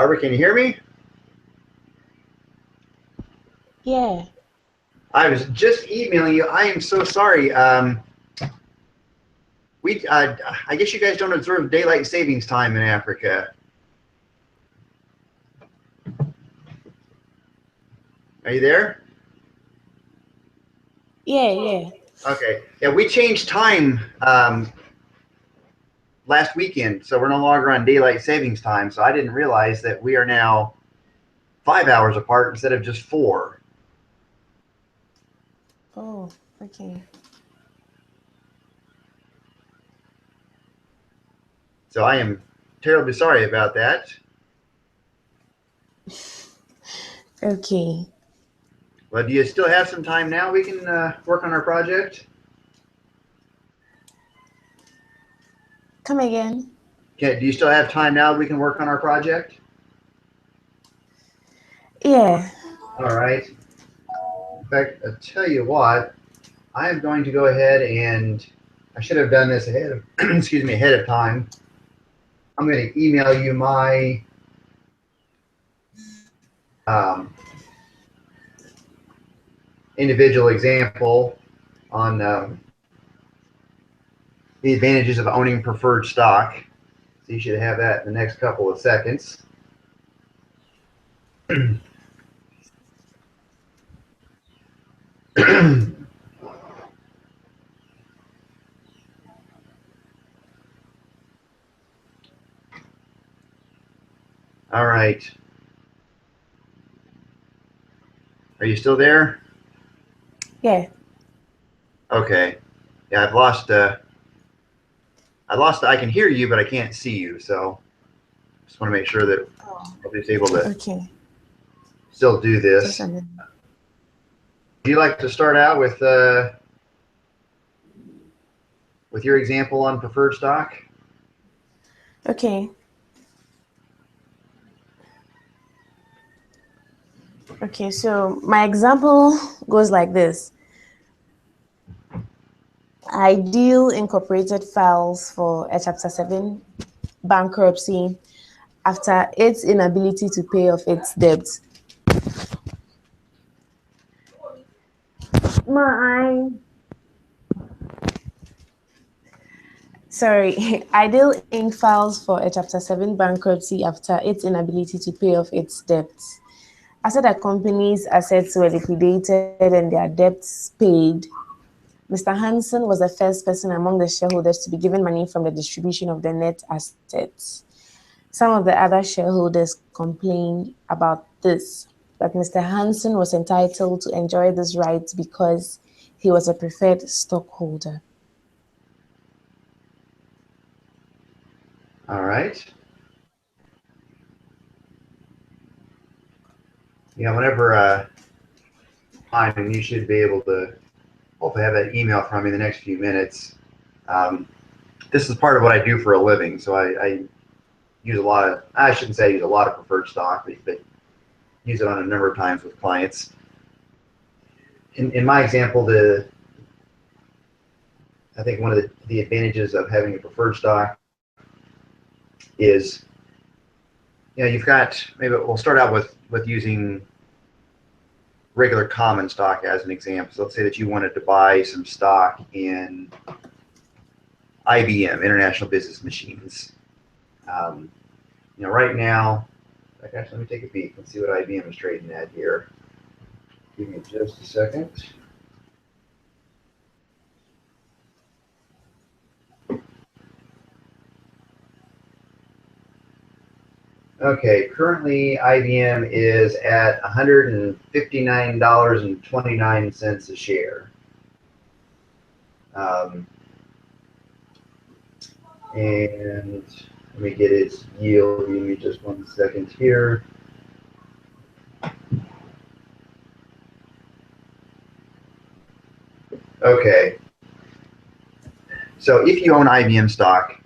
Barbara, can you hear me? Yeah. I was just emailing you. I am so sorry. I guess you guys don't observe daylight savings time in Africa. Are you there? Yeah. Okay. Yeah, we changed time last weekend, so we're no longer on daylight savings time. So I didn't realize that we are now 5 hours apart instead of just 4. Oh, okay. So I am terribly sorry about that. Okay. Well, do you still have some time now? We can work on our project. Come again? Okay, do you still have time now? We can work on our project. Yeah. All right. In fact, I'll tell you what. I am going to go ahead and I should have done this ahead of excuse me ahead of time. I'm going to email you my um, individual example on the advantages of owning preferred stock. So you should have that in the next couple of seconds. All right. Are you still there? Yeah. Okay. Yeah, I can hear you, but I can't see you. So just want to make sure that Oh, I'll be able to okay. still do Just a this. minute. Do you like to start out with your example on preferred stock? Okay. Okay, so my example goes like this. I deal incorporated files for a Chapter 7 bankruptcy after its inability to pay off its debts. My Sorry, I deal in files for a Chapter 7 bankruptcy after its inability to pay off its debts. After the company's assets were liquidated and their debts paid, Mr. Hansen was the first person among the shareholders to be given money from the distribution of the net assets. Some of the other shareholders complained about this, but Mr. Hansen was entitled to enjoy this right because he was a preferred stockholder. All right. Yeah, whenever time, and you should be able to hopefully have that email from me in the next few minutes. Um, this is part of what I do for a living, so I use a lot of, I shouldn't say I use a lot of preferred stock, but use it on a number of times with clients. In my example, I think one of the advantages of having a preferred stock is, you've got, maybe we'll start out with using regular common stock as an example. So let's say that you wanted to buy some stock in IBM, International Business Machines. Right now, actually, let me take a peek and see what IBM is trading at here. Give me just a second. Okay, currently IBM is at $159.29 a share. And let me get its yield. Give me just 1 second here. Okay. So if you own IBM stock,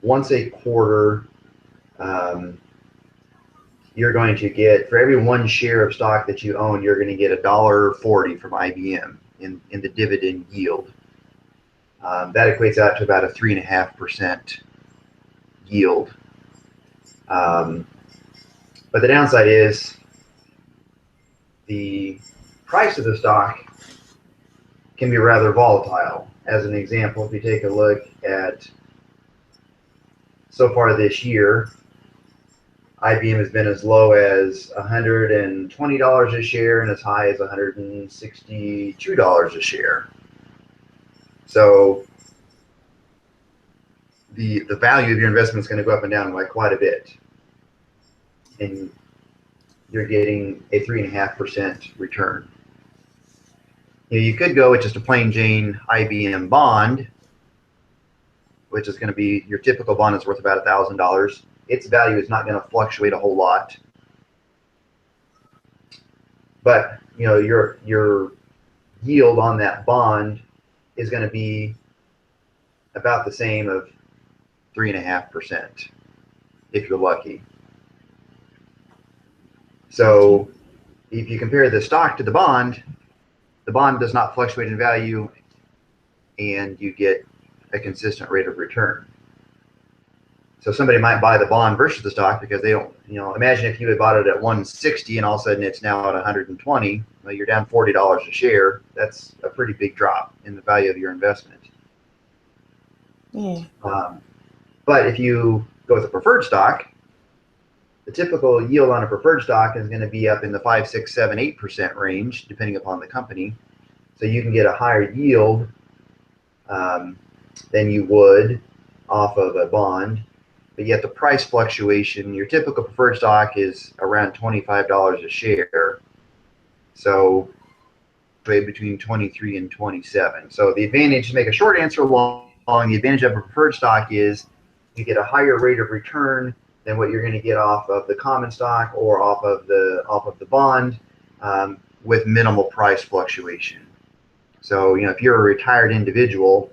once a quarter, you're going to get, for every 1 share of stock that you own, you're going to get $1.40 from IBM in the dividend yield. That equates out to about a 3.5% yield. But the downside is the price of the stock can be rather volatile. As an example, if you take a look at so far this year, IBM has been as low as $120 a share and as high as $162 a share. So the value of your investment is going to go up and down by quite a bit. And you're getting a 3.5% return. You could go with just a plain Jane IBM bond, which is going to be your typical bond is worth about $1,000. Its value is not going to fluctuate a whole lot, but your yield on that bond is going to be about the same of 3.5% if you're lucky. So if you compare the stock to the bond does not fluctuate in value, and you get a consistent rate of return. So somebody might buy the bond versus the stock because they don't, imagine if you had bought it at 160 and all of a sudden it's now at 120, well, you're down $40 a share. That's a pretty big drop in the value of your investment. Yeah. But if you go with a preferred stock, the typical yield on a preferred stock is going to be up in the 5, 6, 7, 8% range, depending upon the company. So you can get a higher yield than you would off of a bond. But yet the price fluctuation, your typical preferred stock is around $25 a share. So trade between 23 and 27. So the advantage, to make a short answer long, the advantage of a preferred stock is you get a higher rate of return than what you're going to get off of the common stock or off of the bond, with minimal price fluctuation. So if you're a retired individual,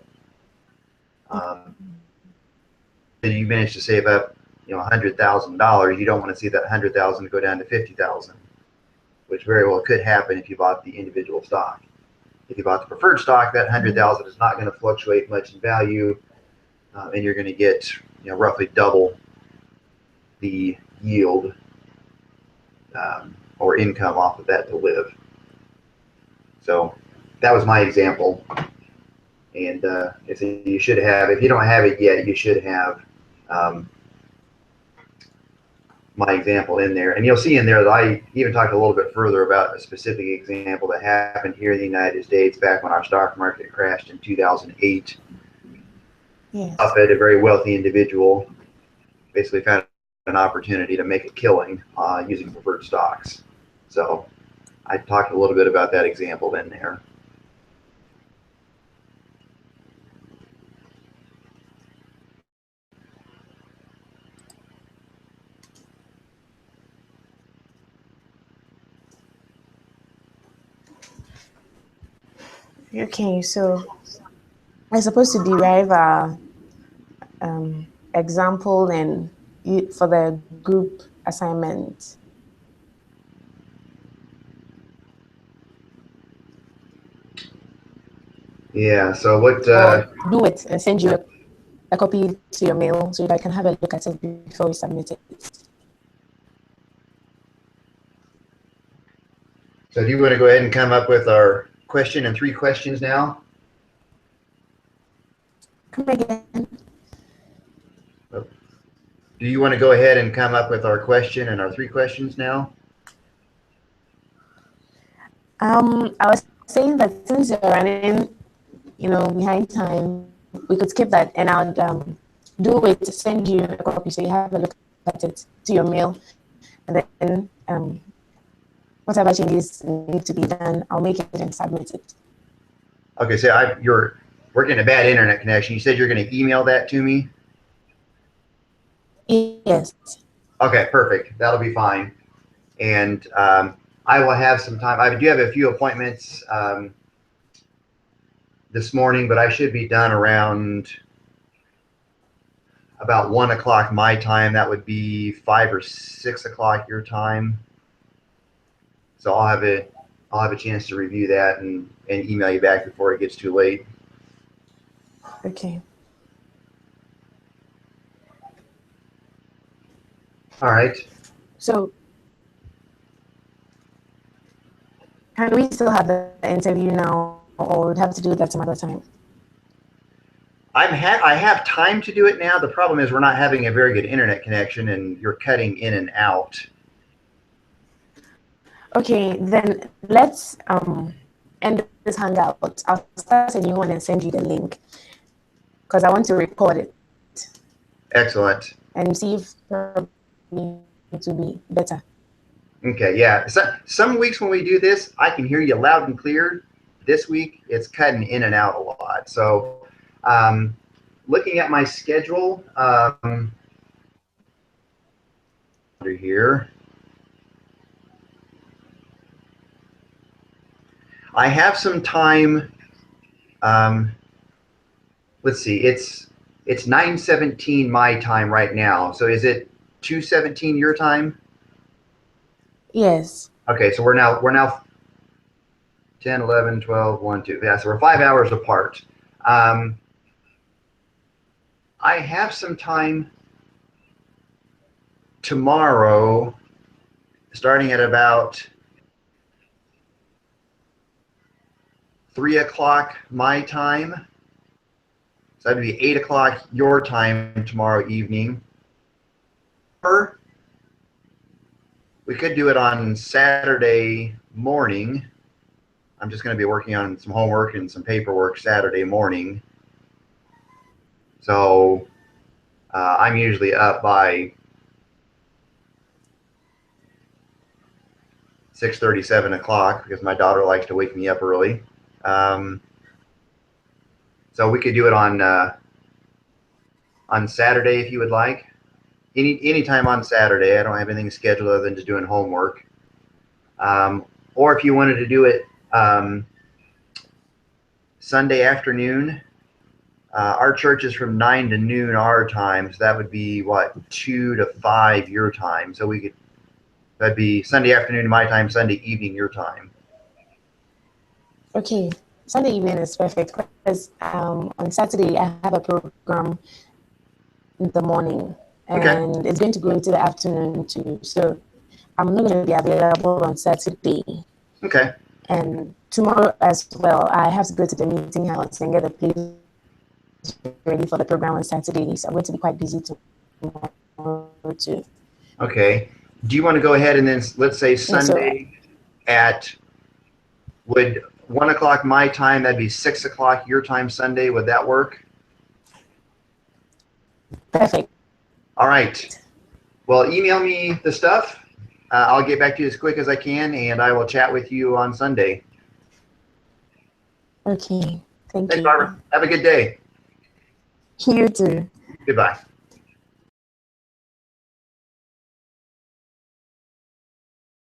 and you manage to save up $100,000, you don't want to see that $100,000 go down to $50,000, which very well could happen if you bought the individual stock. If you bought the preferred stock, that $100,000 is not going to fluctuate much in value, and you're going to get roughly double the yield or income off of that to live. So that was my example, and you should have, if you don't have it yet, you should have my example in there. And you'll see in there that I even talked a little bit further about a specific example that happened here in the United States back when our stock market crashed in 2008. Yes. Buffett, a very wealthy individual, basically found an opportunity to make a killing using preferred stocks. So I talked a little bit about that example in there. Okay, so we're supposed to derive our example and for the group assignment. Yeah, so what... do it and send you a copy to your mail so that I can have a look at it before we submit it. So do you want to go ahead and come up with our question and 3 questions now? Come again. Do you want to go ahead and come up with our question and our 3 questions now? I was saying that since you're running, behind time, we could skip that, and I would do it to send you a copy so you have a look at it to your mail, and then whatever changes need to be done, I'll make it and submit it. Okay, so we're getting a bad internet connection. You said you're going to email that to me? Yes. Okay, perfect. That'll be fine. And I will have some time. I do have a few appointments this morning, but I should be done around about 1 o'clock my time. That would be 5 or 6 o'clock your time. So I'll have a chance to review that and email you back before it gets too late. Okay. All right. So can we still have the interview now, or we'd have to do that some other time? I have time to do it now. The problem is we're not having a very good internet connection, and you're cutting in and out. Okay, then let's end this hangout. I'll start a new one and send you the link because I want to record it Excellent. and see if it will be better. Okay, yeah. So, some weeks when we do this, I can hear you loud and clear. This week, it's cutting in and out a lot. So, looking at my schedule here, I have some time. Let's see. It's 9:17 my time right now. So is it 2:17 your time? Yes. Okay, so we're now 10, 11, 12, 1, 2. Yeah, so we're 5 hours apart. I have some time tomorrow, starting at about 3 o'clock my time. So that'd be 8 o'clock your time tomorrow evening. Or we could do it on Saturday morning. I'm just going to be working on some homework and some paperwork Saturday morning. So I'm usually up by 6:30, 7 o'clock because my daughter likes to wake me up early. So we could do it on Saturday if you would like. Any time on Saturday. I don't have anything scheduled other than just doing homework. Or if you wanted to do it Sunday afternoon, our church is from 9 to noon our time, so that would be what, 2 to 5 your time. So that'd be Sunday afternoon my time, Sunday evening your time. Okay. Sunday evening is perfect because on Saturday I have a program in the morning and Okay. it's going to go into the afternoon too. So I'm not going to be available on Saturday. Okay. And tomorrow as well, I have to go to the meeting house and get the place ready for the program on Saturday. So I'm going to be quite busy tomorrow too. Okay. Do you want to go ahead and then let's say And so Sunday at would 1 o'clock my time, that'd be 6 o'clock your time Sunday. Would that work? perfect. All right. Well, email me the stuff. I'll get back to you as quick as I can, and I will chat with you on Sunday. Okay. Thank Thanks, you. Barbara. Have a good day. You too. Goodbye.